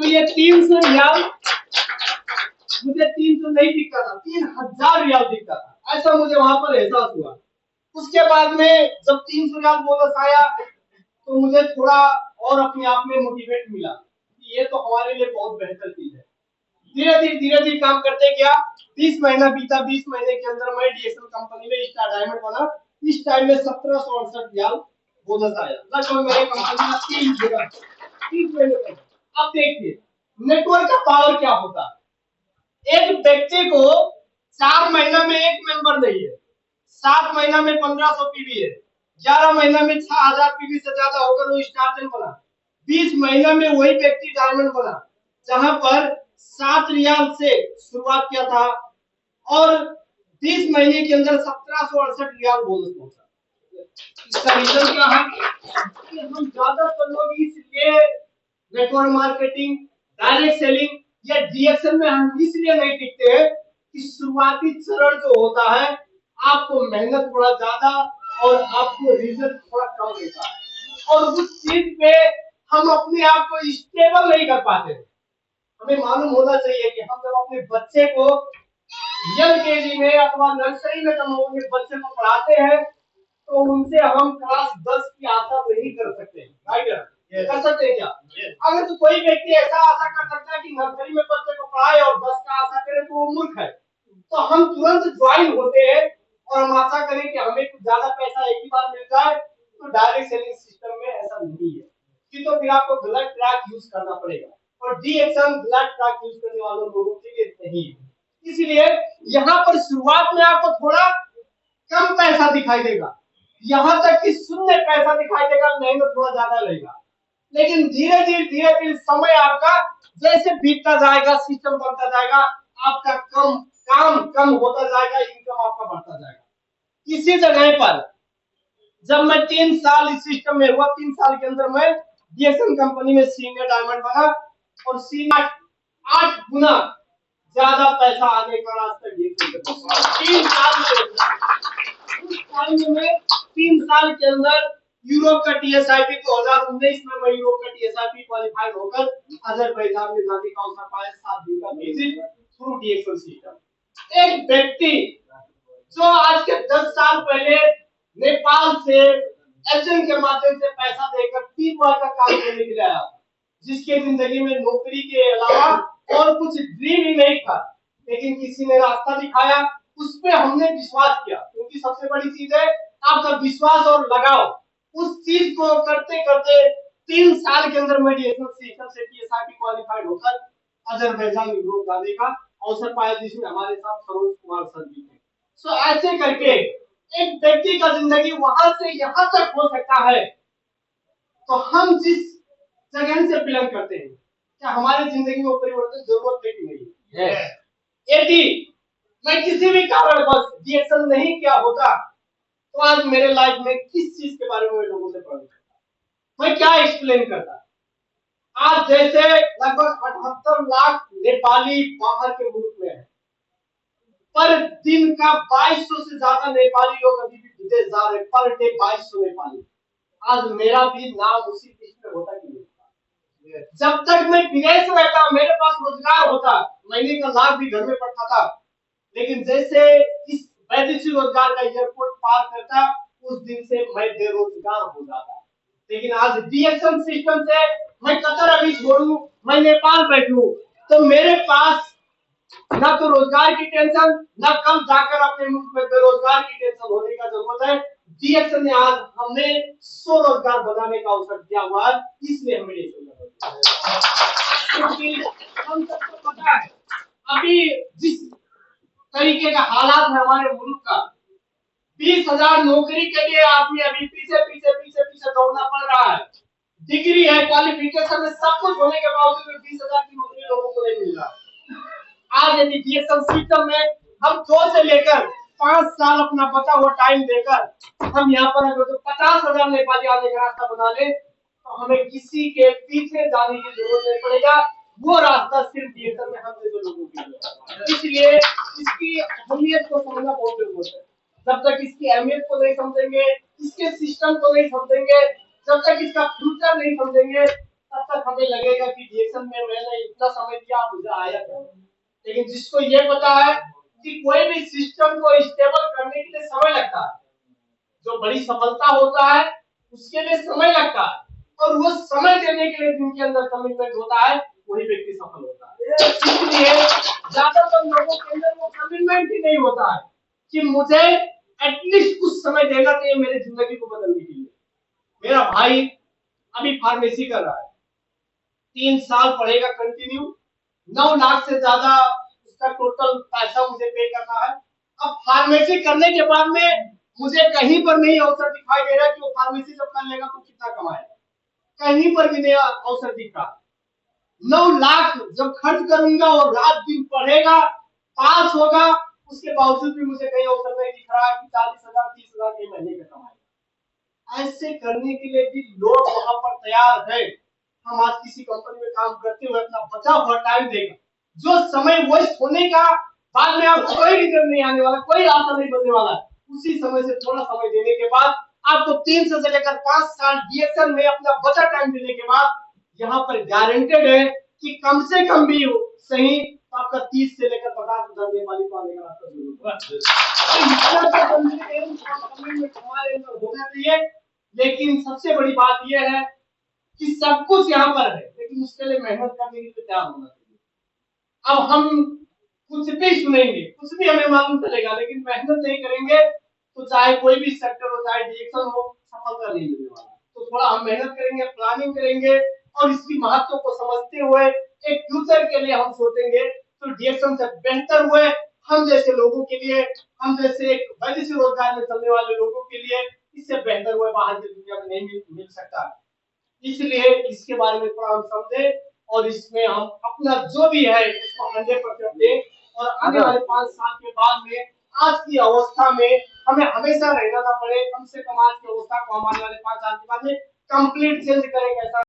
कि ये 300 रियाल मुझे 300 नहीं दिखता था, 3000 रियाल दिखता था, ऐसा मुझे वहां पर एहसास हुआ। उसके बाद में जब 300 रियाल बोनस आया तो मुझे थोड़ा और अपने आप में मोटिवेट मिला कि ये तो हमारे लिए बहुत बेहतर चीज है। धीरे धीरे काम करते गया। 20 महीना बीता, 20 महीने के अंदर मैं डीएसएल कंपनी में स्टार डायमंड बना। इस टाइम में 1768 रियाल बोनस आया, लगभग मेरे कंपनी में 30 महीने में। अब देखिए नेटवर्क का पावर क्या होता है। एक व्यक्ति को 4 महीना में एक मेंबर नहीं है, 7 महीना में 1500 पीवी है, 11 महीना में 6000 पीवी से ज्यादा होकर वो स्टार बना, 20 महीना में वही व्यक्ति डायमंड बना, जहां पर 7 रियाल से शुरुआत किया था और 20 महीने के अंदर 1768 रियाल बोनस पहुंचा। इसका रीजन क्या है कि हम ज्यादातर लोग इसलिए नेटवर्क मार्केटिंग, डायरेक्ट सेलिंग या डीएक्सएल में हम इसलिए नहीं टिकते हैं कि शुरुआती चरण जो होता है आपको मेहनत थोड़ा ज्यादा और आपको रिजल्ट थोड़ा कम देता है और उस चीज पे हम अपने आप को स्टेबल नहीं कर पाते। हमें मालूम होना चाहिए कि हम जब अपने बच्चे को एलकेजी में अथवा नर्सरी में जब अपने बच्चे को पढ़ाते हैं तो उनसे हम क्लास 10 की आशा नहीं कर सकते, राइट? कर सकते हैं क्या? अगर तो कोई व्यक्ति ऐसा आशा कर सकता है कि नर्सरी में बच्चे को पढ़ाए और 10 का आशा करे तो वो मूर्ख है। तो हम तुरंत ज्वाइन होते हैं और हम आशा करें कि हमें कुछ ज्यादा पैसा एक ही बार मिल जाए, तो डायरेक्ट सेलिंग सिस्टम में ऐसा नहीं है कि तो फिर आपको गलत ट्रैक यूज करना पड़ेगा और डीएक्सएल गलत ट्रैक यूज करने वालों लोगों के लिए नहीं है। इसलिए यहाँ पर शुरुआत में आपको थोड़ा कम पैसा दिखाई देगा, यहाँ तक कि शून्य पैसा दिखाई देगा, मेहनत थोड़ा ज्यादा रहेगा, लेकिन धीरे धीरे समय आपका जैसे बीतता जाएगा, सिस्टम बनता जाएगा, आपका काम कम होता जाएगा, इनकम आपका बढ़ता जाएगा। इसी जगह पर जब मैं 3 साल इस सिस्टम में हुआ, 3 साल के अंदर मैं डीएक्सएल कंपनी में सीनियर डायमंड बना और सीनियर 8 गुना ज्यादा पैसा आने का रास्ता ये 3 साल में 3 साल के अंदर यूरोप का टीएसआईपी 2019 में मैं यूरोप का टीएसआईपी क्वालिफाइड होकर अजरबैजान में जाने का अवसर पाया 7 दिन का विजिट थ्रू डीएक्सएल सिस्टम। एक व्यक्ति जो आज के 10 साल पहले नेपाल से एजेंट के माध्यम से पैसा देकर 3 बार का काम करने के लिए आया, जिसके जिंदगी में नौकरी के अलावा और कुछ ड्रीम ही नहीं था, लेकिन किसी ने रास्ता दिखाया, उस पे हमने विश्वास किया, क्योंकि सबसे बड़ी चीज है आपका विश्वास और लगाव। उस चीज को करते करते 3 साल के अंदर मैं डीएक्सएल सिस्टम से टीएसआईपी क्वालिफाइड होकर अजरबैजान यूरोप जाने का अवसर पाया, जिसमें हमारे साथ सरोज कुमार सर जी थे। सो ऐसे करके एक व्यक्ति का जिंदगी वहां से यहाँ तक हो सकता है। तो हम जिस जगह से बिलोंग करते हैं, क्या हमारी जिंदगी में परिवर्तन जरूरत है कि नहीं है? यदि मैं किसी भी कारणवश डीएक्सएल नहीं किया होता तो आज मेरे लाइफ में किस चीज के बारे में लोगों से पढ़ मैं क्या एक्सप्लेन करता। आज जैसे लगभग 78 लाख नेपाली बाहर के मुल्क में है, पर दिन का 2200 से ज्यादा नेपाली लोग अभी भी विदेश जा रहे हैं, पर डे 2200 नेपाली। आज मेरा भी नाम उसी लिस्ट में होता कि नहीं? जब तक मैं विदेश में रहता मेरे पास रोजगार होता, महीने का लाख भी घर में पड़ता था, लेकिन जैसे इस वैदेशिक रोजगार का एयरपोर्ट पार करता उस दिन से मैं बेरोजगार हो जाता। लेकिन आज डीएक्सएल सिस्टम से मैं कतर अभी छोड़ू, मैं नेपाल बैठू, तो मेरे पास ना तो रोजगार की टेंशन, ना कल जाकर अपने मुल्क में बेरोजगार की टेंशन होने का जरूरत है। डीएक्सएल ने आज हमने स्वरोजगार बनाने का अवसर दिया हुआ है, इसलिए हमें हम सबको पता है अभी जिस तरीके का हालात है हमारे मुल्क का, 20,000 नौकरी के लिए आदमी अभी पीछे दौड़ना पड़ रहा है। डिग्री है, क्वालिफिकेशन है, सब कुछ होने के बावजूद 20,000 की नौकरी लोगों को नहीं मिल रहा। आज यदि डीएक्सएल सिस्टम में हम 2 से लेकर 5 साल अपना बचा हुआ टाइम देकर हम यहाँ पर अगर 50,000 नेपाली आने का रास्ता बना ले तो हमें किसी के पीछे जाने की जरूरत नहीं पड़ेगा। वो रास्ता सिर्फ डीएक्सएल में हम जैसे लोगों के लिए। इसलिए इसकी अहमियत को समझना बहुत जरूरत है। जब तक इसकी अहमियत को नहीं समझेंगे, इसके सिस्टम को नहीं समझेंगे, जब तक इसका फ्यूचर नहीं समझेंगे, तब तक तक हमें लगेगा कि रिएक्शन में मैंने इतना समय दिया मुझे आया था, लेकिन जिसको ये पता है कि कोई भी सिस्टम को स्टेबल करने के लिए समय लगता है, जो बड़ी सफलता होता है उसके लिए समय लगता है, और वो समय देने के लिए जिनके अंदर कमिटमेंट होता है वही व्यक्ति सफल होता है। इसलिए ज्यादातर लोगों के अंदर वो कमिटमेंट ही नहीं होता है कि मुझे एटलीस्ट कुछ समय देना चाहिए मेरी जिंदगी को बदलने के लिए। मेरा भाई अभी फार्मेसी कर रहा है, 3 साल पढ़ेगा कंटिन्यू, 9 लाख से ज्यादा उसका टोटल पैसा मुझे पे करना है। अब फार्मेसी करने के बाद में मुझे कहीं पर नहीं अवसर दिखाई दे रहा कि वो फार्मेसी जब कर लेगा तो कितना कमाएगा, कहीं पर भी नहीं अवसर दिख रहा। 9 लाख जब खर्च करूंगा और रात दिन पढ़ेगा, पास होगा, उसके बावजूद भी मुझे कहीं अवसर नहीं दिख रहा कि 40,000 30,000 के महीने का कमाएगा। ऐसे करने के लिए भी लोग वहां पर तैयार है। हम आज किसी कंपनी में काम करते हुए अपना बचा हुआ टाइम देगा, जो समय वेस्ट होने का बाद में आपको कोई रिजल्ट नहीं आने वाला, कोई रास्ता नहीं बनने वाला, उसी समय से थोड़ा समय देने के बाद आपको 3 से लेकर 5 साल डीएक्शन में अपना बचा टाइम देने के बाद यहाँ पर गारंटेड है कि कम से कम भी हो सही तो आपका 30 से लेकर 50,000 नेपाली पाने का रास्ता जरूर हमारे अंदर होना चाहिए। लेकिन सबसे बड़ी बात यह है कि सब कुछ यहाँ पर है, लेकिन उसके लिए मेहनत करने के लिए तैयार होना चाहिए। अब हम कुछ भी सुनेंगे, कुछ भी हमें मालूम चलेगा, लेकिन मेहनत नहीं करेंगे तो चाहे कोई भी सेक्टर हो, चाहे डिरेक्शन हो, सफलता नहीं मिलने वाला। तो थोड़ा हम मेहनत करेंगे, प्लानिंग करेंगे और इसकी महत्व को समझते हुए एक फ्यूचर के लिए हम सोचेंगे तो डिरेक्शन से बेहतर हुए हम जैसे लोगों के लिए, हम जैसे एक वैध से रोजगार में चलने वाले लोगों के लिए इससे बेहतर हुए बाहर की दुनिया में नहीं मिल सकता। इसलिए इसके बारे में थोड़ा हम समझे और इसमें हम अपना जो भी है उसको 100% दें और आने वाले 5 साल के बाद में आज की अवस्था में हमें हमेशा रहना ना पड़े, कम से कम आज की अवस्था को हम आने वाले 5 साल के बाद में कंप्लीट चेंज करेंगे। ऐसा